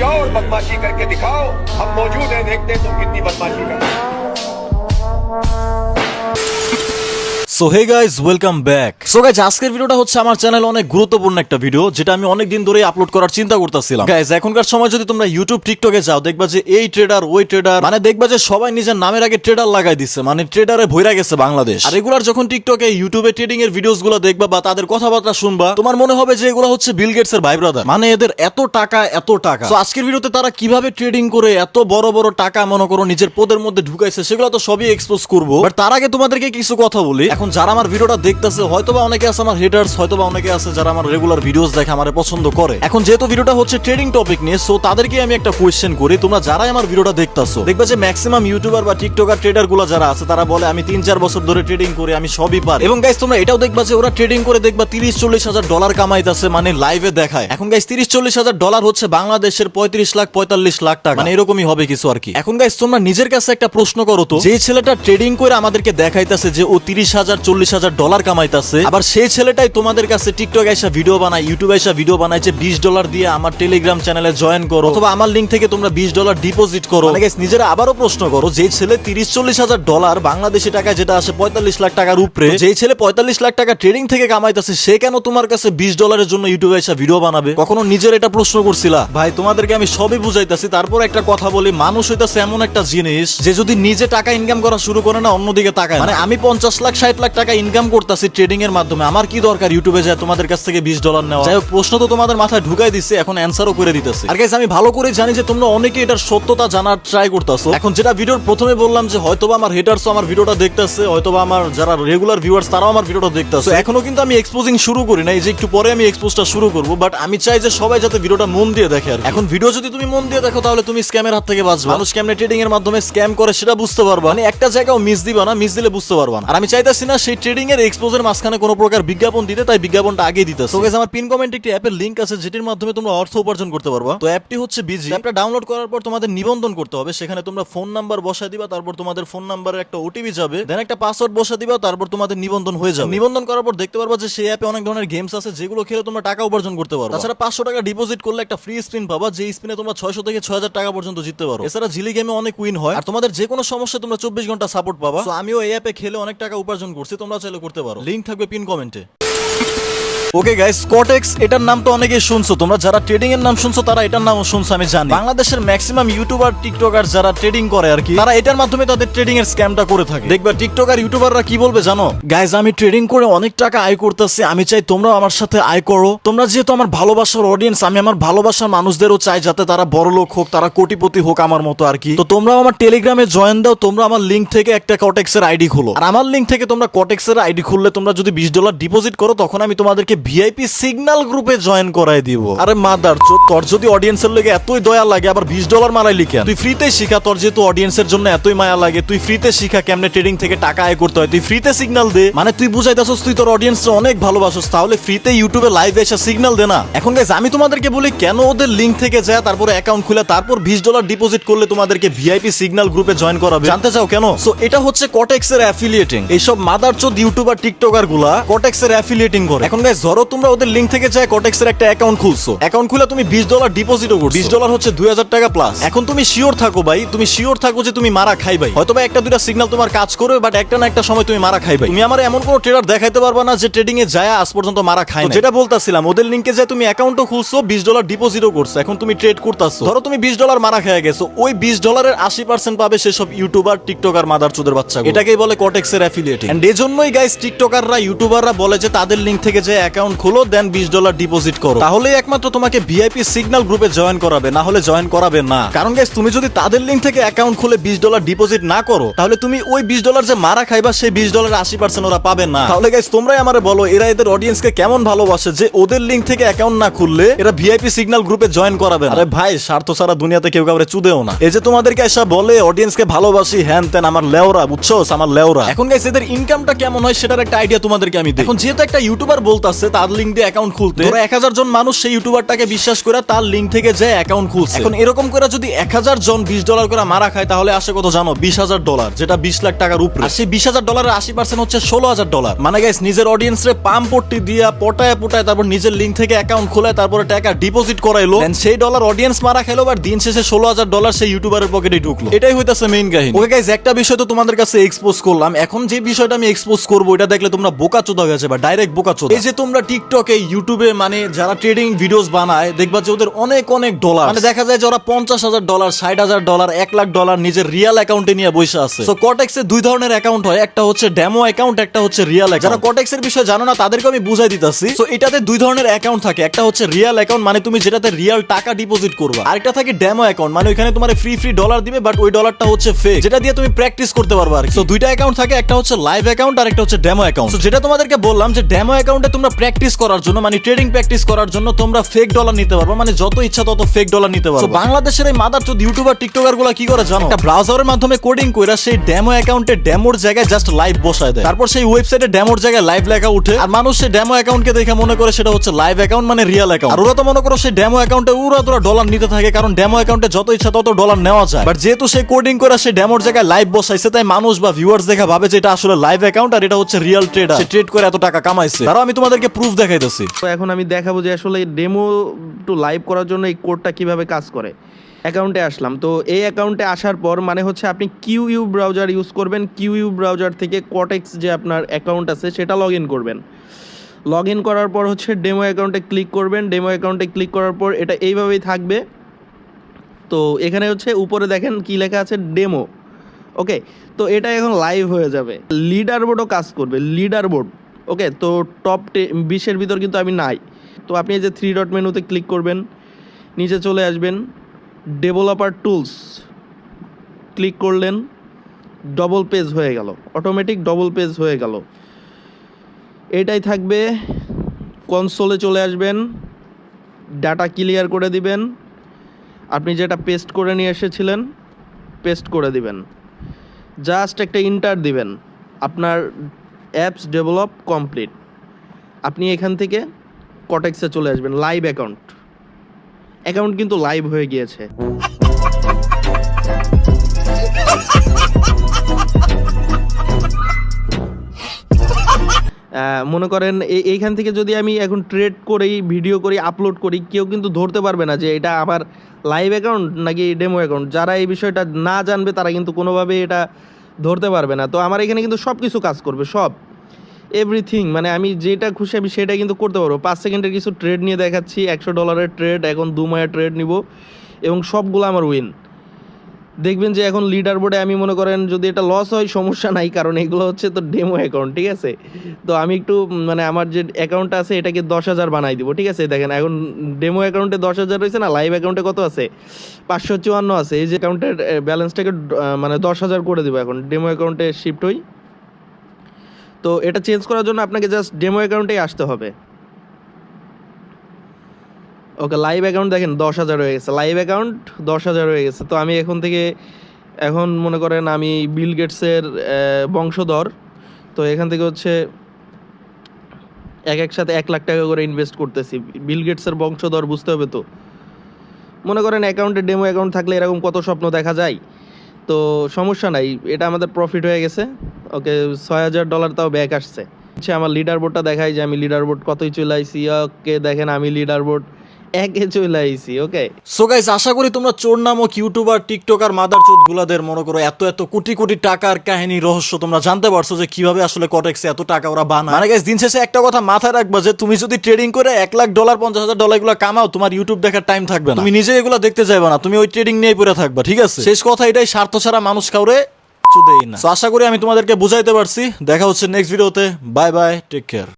जाओ और बदमाशी करके दिखाओ। हम मौजूद हैं, देखते हैं तुम कितनी बदमाशी करते हो। So hey guys welcome back. So guys আজকের ভিডিওটা হচ্ছে আমার চ্যানেলে অনেক গুরুত্বপূর্ণ একটা ভিডিও, যেটা আমি অনেক দিন ধরেই আপলোড করার চিন্তা করতেছিলাম। গাইস এখনকার সময় যদি তোমরা ইউটিউব টিকটকে যাও, দেখবা যে এই ট্রেডার ওই ট্রেডার, মানে দেখবা যে সবাই নিজের নামের আগে ট্রেডার লাগাই দিচ্ছে, মানে ট্রেডারে ভইরা গেছে বাংলাদেশ। আর রেগুলার যখন টিকটকে ইউটিউবে ট্রেডিং এর ভিডিওস গুলো দেখবা বা তাদের কথাবার্তা শুনবা, তোমার মনে হবে যে এগুলো হচ্ছে বিল গেটস এর ভাই ব্রাদার, মানে এদের এত টাকা এত টাকা। তো আজকের ভিডিওতে তারা কিভাবে ট্রেডিং করে এত বড় বড় টাকা মনে করো নিজের পদের মধ্যে ঢুকাইছে, সেগুলো তো সবই এক্সপোজ করবো। বাট তার আগে তোমাদেরকে কিছু কথা বলি। এখন যারা আমার ভিডিওটা দেখতেছে, হয়তোবা অনেকে আছে আমার হেটার্স, হয়তোবা অনেকে আছে যারা আমার রেগুলার ভিডিওস দেখে, আমারে পছন্দ করে। এখন যেহেতু ভিডিওটা হচ্ছে ট্রেডিং টপিক নিয়ে, সো তাদেরকে আমি একটা কোয়েশ্চেন করি, তোমরা যারাই আমার ভিডিওটা দেখতেছো, দেখবা যে ম্যাক্সিমাম ইউটিউবার বা টিকটকার ট্রেডার গুলো যারা আছে, তারা বলে আমি 3-4 বছর ধরে ট্রেডিং করি, আমি সবই পারি। এবং গাইস তোমরা এটাও দেখবা যে ওরা ট্রেডিং করে দেখবা 30-40 হাজার ডলার কামাইতেছে, মানে লাইভে দেখায়। এখন গাইস 30-40 হাজার ডলার হচ্ছে বাংলাদেশের 35-45 লাখ টাকা, মানে এরকমই হবে কিছু আর কি। এখন গাইস তোমরা নিজের কাছে একটা প্রশ্ন করো তো, যে ছেলেটা ট্রেডিং করে আমাদেরকে দেখাইতেছে যে ও 30,000-40 হাজার ডলার কামাইতেছে, আবার সেই ছেলেটাই তোমাদের কাছে টিকটক এসে ভিডিও বানায়, ইউটিউবে এসে ভিডিও বানায় যে $20 দিয়ে আমার টেলিগ্রাম চ্যানেলে জয়েন করো, অথবা আমার লিঙ্ক থেকে তোমরা $20 ডিপোজিট করো। মানে গাইস নিজেরা আবারও প্রশ্ন করো, যে ছেলে 30-40 হাজার ডলার বাংলাদেশি টাকায় যেটা আসে 45 লাখ টাকার উপরে, যেই ছেলে 45 লাখ টাকা ট্রেডিং থেকে কামাইতেছে, সে কেন তোমার কাছে $20 জন্য ইউটিউবে এসে ভিডিও বানাবে? কখনো নিজের এটা প্রশ্ন করছিলা? ভাই তোমাদেরকে আমি সবই বুঝাইতাছি, তারপর একটা কথা বলি, মানুষ হইতাছে এমন একটা জিনিস যে যদি নিজে টাকা ইনকাম করা শুরু করে না, অন্যদিকে তাকায়। মানে আমি 50 লাখ 60 লাখ টাকা ইনকাম করতেছি ট্রেডিং এর মাধ্যমে, আমার কি দরকার ইউটিউবে যায় তোমাদের কাছ থেকে $20 নেওয়া? যাই হোক, প্রশ্ন তো তোমাদের মাথায় ঢুকাই দিচ্ছে, এখন অ্যান্সারও করে দিতেছে। আর গাইস আমি ভালো করে জানি যে তোমরা অনেকে এটার সত্যতা জানার ট্রাই করতেছো। এখন যেটা ভিডিওর প্রথমে বললাম যে হয়তোবা আমার হেটারসও আমার ভিডিওটা দেখতেছে, হয়তোবা আমার যারা রেগুলার ভিউয়ার্স তারাও আমার ভিডিওটা দেখতেছে। এখনো কিন্তু আমি এক্সপোজিং শুরু করি না, এই যে একটু পরে আমি এক্সপোজটা শুরু করব। বাট আমি চাই যে সবাই যাতে ভিডিওটা মন দিয়ে দেখে। আর এখন ভিডিও যদি তুমি মন দিয়ে দেখো, তাহলে তুমি স্ক্যামের হাত থেকে বাঁচবে। মানুষ কেমনে ট্রেডিং এর মাধ্যমে স্ক্যাম করে সেটা বুঝতে পারবা, মানে একটা জায়গাও মিস দিবা না, মিস দিলে বুঝতে পারবা না। আর আমি চাইতাছি না সেই ট্রেডিং এর এক্সপোজের মাঝখানে কোনো প্রকার বিজ্ঞাপন দিতে, তাই বিজ্ঞাপনটা আগে দিতেছে। তো গাইস আমার পিন কমেন্টে একটি অ্যাপের লিংক আছে, যেটির মাধ্যমে তোমরা অর্থ উপার্জন করতে পারবা। তো অ্যাপটি হচ্ছে বিজি। অ্যাপটা ডাউনলোড করার পর তোমাদের নিবন্ধন করতে হবে, সেখানে তোমরা ফোন নাম্বার বসায় দিবা, তারপর তোমাদের ফোন নাম্বারে একটা ওটিপি যাবে, দেন একটা পাসওয়ার্ড বসায় দিবা, তারপর তোমাদের নিবন্ধন হয়ে যাবে। নিবন্ধন করার পর দেখতে পারবা যে সেই অ্যাপে অনেক ধরনের গেমস আছে, যেগুলো খেলে তোমরা টাকা উপার্জন করতে পারো। তাছাড়া 500 টাকা ডিপোজিট করলে একটা ফ্রি স্পিন পাবা, যে স্পিনে তোমরা 600 থেকে 6000 টাকা পর্যন্ত জিততে পারো। এছাড়া জিলি গেমে অনেক উইন হয়, আর তোমাদের যে কোনো সমস্যা তোমরা 24 ঘন্টা সাপোর্ট পাবা। তো আমিও এই অ্যাপে খেলে অনেক টাকা উপার্জন করছি, তোমরা চাইলে করতে পারো। লিংক থাকবে পিন কমেন্টে। ওকে গাইস, কটেক্স এটার নাম তো অনেকেই শুনছো, তোমরা যারা ট্রেডিং এর নাম শুনছো তারা এটার নামও শুনছো, আমি জানি। বাংলাদেশের ম্যাক্সিমাম ইউটিউবার টিকটকার যারা ট্রেডিং করে আর কি, তারা এটার মাধ্যমে তাদের ট্রেডিং এর স্ক্যামটা করে থাকে। দেখবা টিকটকার ইউটিউবাররা কি বলবে জানো? গাইস আমি ট্রেডিং করে অনেক টাকা আয় করতেছি, আমি চাই তোমরাও আমার সাথে আয় করো। তোমরা যেহেতু আমার ভালোবাসার অডিয়েন্স, আমি আমার ভালোবাসার মানুষদেরও চাই যাতে তারা বড় লোক হোক, তারা কোটিপতি হোক আমার মতো আর কি। তো তোমরাও আমার টেলিগ্রামে জয়েন দাও, তোমরা আমার লিঙ্ক থেকে একটা কটেক্স এর আইডি খোলো, আর আমার লিঙ্ক থেকে তোমরা কটেক্স এর আইডি খুললে তোমরা যদি $20 ডিপোজিট করো, তখন আমি তোমাদেরকে ভিআইপি সিগন্যাল গ্রুপে জয়েন করাই দিব। আরে মাদার চোদ, তোর যদি অডিয়েন্সের লাগে এতই দয়া লাগে, আবার $20 মারাইলি কেন? তুই ফ্রিতে শিখা, তোর যেহেতু অডিয়েন্সের জন্য এতই মায়া লাগে, তুই ফ্রিতে শিখা কেমনে ট্রেডিং থেকে টাকা আয় করতে হয়, তুই ফ্রিতে সিগন্যাল দে। মানে তুই বুঝাইতাছস তুই তোর অডিয়েন্সরা অনেক ভালোবাসস, তাহলে ফ্রিতে ইউটিউবে লাইভে এসে সিগন্যাল দে না। এখন গাইস আমি তোমাদেরকে বলি, কেন ওদের লিঙ্ক থেকে যায় তারপরে অ্যাকাউন্ট খুলে তারপর $20 ডিপোজিট করলে তোমাদেরকে ভিআইপি সিগন্যাল গ্রুপে জয়েন করাবে? জানতে চাও কেন? সো এটা হচ্ছে কটেক্স এর অ্যাফিলিয়েটিং। এইসব মাদার চোদ ইউটিউবার টিকটকার গুলা কটেক্স এর অ্যাফিলিয়েটিং করে। এখন গাইস ধরো তোমরা ওদের লিঙ্ক থেকে যায় কটেক্স এর একটা অ্যাকাউন্ট খুলছো, অ্যাকাউন্ট খুলে তুমি $20 ডিপোজিটও করছো, $20 হচ্ছে 2000 টাকা প্লাস। এখন তুমি শিওর থাকো ভাই, তুমি শিওর থাকো যে তুমি মারা খাইবাই। হয়তো বা একটা দুইটা সিগন্যাল তোমার কাজ করবে, বাট একটা না একটা সময় তুমি মারা খাইবাই। তুমি আমার এমন কোনো ট্রেডার দেখাইতে পারবা না যে ট্রেডিং এ যায় আজ পর্যন্ত মারা খায় না। যেটা বলতাছিলাম, ওদের লিংকে যায় তুমি অ্যাকাউন্টও খুলছো, $20 ডিপোজিটও করছো, এখন তুমি ট্রেড করতেছো। ধরো তুমি $20 মারা খেয়ে গেছো, ওই $20 এর 80% পাবে সেসব ইউটিউবার টিকটকার মাদার চোদের বাচ্চা। এটাকেই বলে কটেক্স এর অ্যাফিলিয়েটিং। এন্ড এজন্যই গাইস টিকটকাররা ইউটিউবাররা বলে যে তাদের লিংক থেকে যে অ্যাকাউন্ট খোলো, দেন $20 ডিপোজিট করো, তাহলে একমাত্র তোমাকে ভিআইপি সিগন্যাল গ্রুপে জয়েন করাবে, না হলে জয়েন করাবে না। কারণ গাইস তুমি যদি তাদের লিংক থেকে অ্যাকাউন্ট খুলে $20 ডিপোজিট না করো, তাহলে তুমি ওই $20 যে মারা খাইবা, সেই $20 80% ওরা পাবে না। তাহলে গাইস তোমরাই আমারে বলো, এরা এদের অডিয়েন্সকে কেমন ভালোবাসে যে ওদের লিংক থেকে অ্যাকাউন্ট না খুললে এরা ভিআইপি সিগন্যাল গ্রুপে জয়েন করাবে না? আরে ভাই, স্বার্থ ছাড়া দুনিয়াতে কেউ কাউরে চুদেও না। এই যে তোমাদেরকে এসব বলে অডিয়েন্সকে ভালোবাসি হ্যান তেন, আমার লেওরা, বুঝছোস, আমার লেওরা। এখন গাইস এদের ইনকামটা কেমন হয় সেটার একটা আইডিয়া তোমাদেরকে আমি দিই। এখন যেহেতু একটা ইউটিউবার বলতাছে তার লিঙ্ক দিয়ে অ্যাকাউন্ট খুলতে, ধরো 1000 জন মানুষ সেই ইউটিউবারটাকে বিশ্বাস করে তার লিঙ্ক থেকে যে অ্যাকাউন্ট খুলছে। এখন এরকম করে যদি 1000 জন $20 করে মারা খায় তাহলে আসে কত জানো? $20,000, যেটা 20 লাখ টাকার উপরে। আর সেই $20,000 80% হচ্ছে $16,000। মানে গাইস নিজের অডিয়েন্স রে পাম্প পট্টি দিয়া পটায় তারপর নিজের লিঙ্ক থেকে অ্যাকাউন্ট খোলে, তারপরে টাকা ডিপোজিট করাইলো, সেই ডলার অডিয়েন্স মারা খেলো, আর দিন শেষে $16,000 সেই ইউটিউবারের পকেটে ঢুকলো। এটাই হইতাছে মেইন কাহিনী। ওকে গাইস, একটা বিষয় তো তোমাদের কাছে এক্সপোজ করলাম, এখন যে বিষয়টা আমি এক্সপোজ করবো এটা দেখলে তোমরা বোকাচোদা হয়ে যাবে, ডাইরেক্ট বোকাচোদা। এই যে তোমরা টিকটকে, ইউটিউবে মানে যারা ট্রেডিং ভিডিওস বানায় দেখবা যে ওদের অনেক ডলার, মানে দেখা যায় যে ওরা $50,000, $60,000, $1,00,000 নিজের রিয়েল অ্যাকাউন্টে নিয়ে বসে আছে। সো কটেক্সে দুই ধরনের অ্যাকাউন্ট হয়, একটা হচ্ছে ডেমো অ্যাকাউন্ট, একটা হচ্ছে রিয়েল অ্যাকাউন্ট। যারা কটেক্সের বিষয় জানো না তাদেরকে আমি বুঝাই দিতেছি। সো এটাতে দুই ধরনের অ্যাকাউন্ট থাকে, একটা হচ্ছে রিয়েল অ্যাকাউন্ট, মানে তুমি যেটাতে রিয়েল টাকা ডিপোজিট করবা, আরেকটা থাকে ডেমো অ্যাকাউন্ট, মানে ওইখানে তোমার ফ্রি ডলার দিবে, বাট ওই ডলারটা হচ্ছে ফেক, যেটা দিয়ে তুমি প্র্যাকটিস করতে পারবা আর কি। সো দুইটা অ্যাকাউন্ট থাকে, একটা হচ্ছে লাইভ অ্যাকাউন্ট আর একটা হচ্ছে ডেমো অ্যাকাউন্ট। সো যেটা তোমাদেরকে বললাম যে ডেমো অ্যাকাউন্টে তোমরা প্র্যাকটিস করার জন্য, মানে ট্রেডিং প্র্যাকটিস করার জন্য তোমরা ফেক ডলার নিতে পারবা, মানে যত ইচ্ছা তত ফেক ডলার নিতে পারবা। বাংলাদেশের এই মাদারচোদ ইউটিউবার টিকটকার গুলা কি করে জানো? একটা ব্রাউজারের মাধ্যমে কোডিং কইরা সেই ডেমো অ্যাকাউন্টে ডেমোর জায়গায় জাস্ট লাইভ বসায় দেয়, তারপর সেই ওয়েবসাইটে ডেমোর জায়গায় লাইভ লেখা উঠে, আর মানুষ সেই ডেমো অ্যাকাউন্টকে দেখে মনে করে সেটা হচ্ছে লাইভ অ্যাকাউন্ট, মানে রিয়েল অ্যাকাউন্ট। আর ওরা তো মনে করো সেই ডেমো অ্যাকাউন্টে ওরা ডলার নিতে থাকে, কারণ ডেমো অ্যাকাউন্টে যত ইচ্ছা তত ডলার নেওয়া যায়। বাট যেহেতু সেই কোডিং করে সেই ডেমোর জায়গায় লাইভ বসাইছে, তাই মানুষ বা ভিউয়ার্স দেখা ভাবে যে এটা আসলে লাইভ অ্যাকাউন্ট আর এটা হচ্ছে রিয়েল ট্রেডার, সে ট্রেড করে এত টাকা কামাইছে। তারও আমি তোমাদেরকে প্রুফ দেখাইতেছি। তো এখন আমি দেখাবো যে আসলে ডেমো টু লাইভ করার জন্য এই কোডটা কিভাবে কাজ করে। অ্যাকাউন্টে আসলাম, তো এই অ্যাকাউন্টে আসার পর মানে হচ্ছে আপনি কিউইউ ব্রাউজার ইউজ করবেন, কিউইউ ব্রাউজার থেকে কটেক্স যে আপনার অ্যাকাউন্ট আছে সেটা লগ ইন করবেন। লগ ইন করার পর হচ্ছে ডেমো অ্যাকাউন্টে ক্লিক করবেন, ডেমো অ্যাকাউন্টে ক্লিক করার পর এটা এইভাবেই থাকবে। তো এখানে হচ্ছে উপরে দেখেন কি লেখা আছে, ডেমো। ওকে, তো এটা এখন লাইভ হয়ে যাবে। লিডার বোর্ডও কাজ করবে, লিডার বোর্ড। ওকে, তো টপ 20-এর ভিতর কিন্তু আমি নাই। তো আপনি এই যে 3 ডট মেনুতে ক্লিক করবেন, নিচে চলে আসবেন, ডেভেলপার টুলস ক্লিক করলেন, ডবল পেজ হয়ে গেল, অটোমেটিক ডবল পেজ হয়ে গেল। এটাই থাকবে। কনসোলে চলে আসবেন, ডাটা ক্লিয়ার করে দিবেন, আপনি যেটা পেস্ট করে নিয়ে এসেছিলেন পেস্ট করে দিবেন, জাস্ট একটা ইন্টার দিবেন, আপনার অ্যাপস ডেভেলপ কমপ্লিট। আপনি এখান থেকে কটেক্সে চলে আসবেন, লাইভ অ্যাকাউন্ট কিন্তু লাইভ হয়ে গিয়েছে। মনে করেন এইখান থেকে যদি আমি এখন ট্রেড করি, ভিডিও করি, আপলোড করি, কেউ কিন্তু ধরতে পারবে না যে এটা আমার লাইভ অ্যাকাউন্ট নাকি ডেমো অ্যাকাউন্ট। যারা এই বিষয়টা না জানবে তারা কিন্তু কোনোভাবে এটা ধরতে পারবে না। তো আমার এখানে কিন্তু সব কিছু কাজ করবে, সব এভরিথিং, মানে আমি যেটা খুশি আমি সেটা কিন্তু করতে পারবো। 5 সেকেন্ডের কিছু ট্রেড নিয়ে দেখাচ্ছি, $100 ট্রেড, এখন 2 মাসের ট্রেড নিব এবং সবগুলো আমার উইন। দেখবেন যে এখন লিডার বোর্ডে আমি মনে করেন যদি এটা লস হয় সমস্যা নাই, কারণ এগুলো হচ্ছে তো ডেমো অ্যাকাউন্ট, ঠিক আছে। তো আমি একটু মানে আমার যে অ্যাকাউন্টটা আছে এটাকে 10,000 বানাই দিব, ঠিক আছে। দেখেন এখন ডেমো অ্যাকাউন্টে 10,000 রয়েছে না, লাইভ অ্যাকাউন্টে কত আছে? 554 আছে। এই যে অ্যাকাউন্টের ব্যালেন্সটাকে মানে 10,000 করে দেবো, এখন ডেমো অ্যাকাউন্টে শিফট হই। তো এটা চেঞ্জ করার জন্য আপনাকে জাস্ট ডেমো অ্যাকাউন্টেই আসতে হবে। ওকে, লাইভ অ্যাকাউন্ট দেখেন 10,000 হয়ে গেছে, লাইভ অ্যাকাউন্ট 10,000 হয়ে গেছে। তো আমি এখন মনে করেন আমি বিল গেটসের বংশধর, তো এখান থেকে হচ্ছে একসাথে 1 লাখ টাকা করে ইনভেস্ট করতেছি। বিল গেটসের বংশধর, বুঝতে হবে তো। মনে করেন অ্যাকাউন্টে ডেমো অ্যাকাউন্ট থাকলে এরকম কত স্বপ্ন দেখা যায়। তো সমস্যা নাই, এটা আমাদের প্রফিট হয়ে গেছে। ওকে, $6,000 তাও ব্যাক আসছে। হচ্ছে আমার লিডার বোর্ডটা দেখাই যে আমি লিডার বোর্ড কতই চলে আইছি। ওকে, দেখেন আমি লিডার বোর্ড 1-এ চলে আইছি। ওকে, সো গাইস, আশা করি তোমরা চোর নামক ইউটিউবার, টিকটকার, মাদারচোদ গুলাদের মনে করো এত কোটি টাকার কাহিনী, রহস্য তোমরা জানতে পারছো যে কিভাবে আসলে কটেক্সে এত টাকা ওরা বানায়। মানে গাইস, দিন শেষে একটা কথা মাথায় রাখবা যে তুমি যদি ট্রেডিং করে $1,00,000 $50,000 এগুলো কামাও, তোমার ইউটিউব দেখার টাইম থাকবে না, তুমি নিজে এগুলো দেখতে যাবে না, তুমি ওই ট্রেডিং নিয়ে পড়ে থাকবা, ঠিক আছে। শেষ কথা এটাই, স্বার্থ ছাড়া মানুষ কাউরে চুদেই না। সো আশা করি আমি তোমাদেরকে বুঝাইতে পারছি। দেখা হচ্ছে নেক্সট ভিডিওতে। Bye bye, take care.